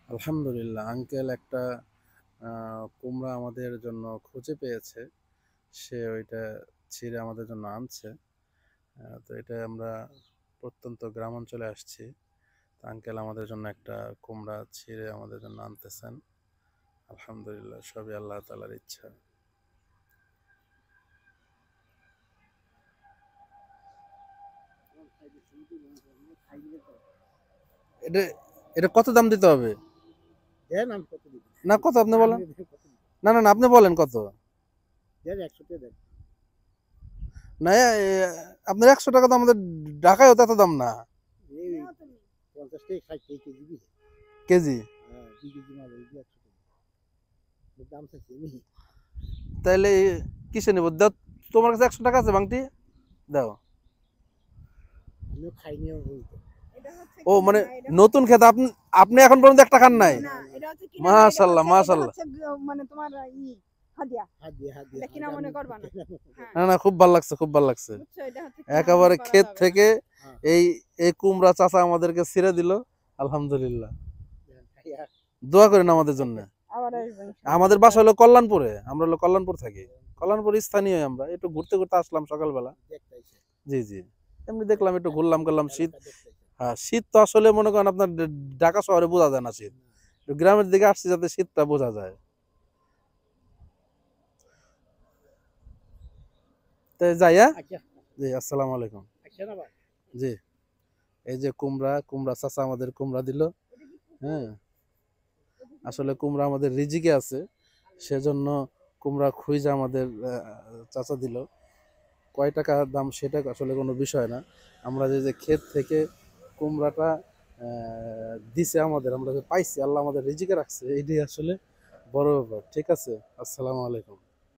আলহামদুলিল্লাহ, আঙ্কেল একটা কুমড়া আমাদের জন্য খুঁজে পেয়েছে। সে ওইটা ছিঁড়ে আমাদের জন্য আনছে। তো এটা আমরা প্রত্যন্ত গ্রাম অঞ্চলে আসছি। তো আঙ্কেল আমাদের জন্য একটা কুমড়া ছিঁড়ে আমাদের জন্য আনতেছেন। আলহামদুলিল্লাহ, সবই আল্লাহ তাআলার ইচ্ছা। এটা এটা কত দাম দিতে হবে? না, কত আপনি বলেন। না না না, আপনি বলেন কত। না, আপনার 100 টাকা তো আমাদের ঢাকায়ও তো এত দাম না। কেজি? তাইলে কিসে নেবো? দাও, তোমার কাছে 100 টাকা আছে বাংটি? দাও। ও মানে নতুন খেতে আপনি আপনি এখন পর্যন্ত একটা খান নাই? মাশাআল্লাহ মাশাআল্লাহ। মানে তোমার কিনা মনে করবা না। না না, খুব ভালো লাগছে, খুব ভালো লাগছে। একেবারে ক্ষেত থেকে এই এই কুমড়া চাচা আমাদেরকে ছিঁড়ে দিল। আলহামদুলিল্লাহ, দোয়া করেন আমাদের জন্য। আমাদের বাসা হলো কল্যাণপুরে, আমরা হলো কল্যাণপুর থাকি। কল্যাণপুর স্থানীয়, আমরা একটু ঘুরতে ঘুরতে আসলাম সকালবেলা। জি জি, এমনি দেখলাম, একটু ঘুরলাম করলাম। শীত, হ্যাঁ শীত তো আসলে মনে করেন আপনার ঢাকা শহরে বোঝা যায় না শীত। গ্রামের দিকে আসছি যাতে শীতটা বোঝা যায়। তো যাই, হ্যাঁ জি, আসসালামু আলাইকুম। জি, এই যে কুমড়া, কুমড়া চাচা আমাদের কুমড়া দিল। হ্যাঁ, আসলে কুমড়া আমাদের রিজিকে আছে, সেজন্য কুমড়া খুঁজে আমাদের চাচা দিল। কয় টাকা দাম সেটা আসলে কোনো বিষয় না। আমরা যে যে ক্ষেত থেকে কুমড়াটা দিছে আমাদের, আমরা যে পাইছি, আল্লাহ আমাদের রিজিকে রাখছে, এইটাই আসলে বড় ব্যাপার। ঠিক আছে, আসসালামু আলাইকুম।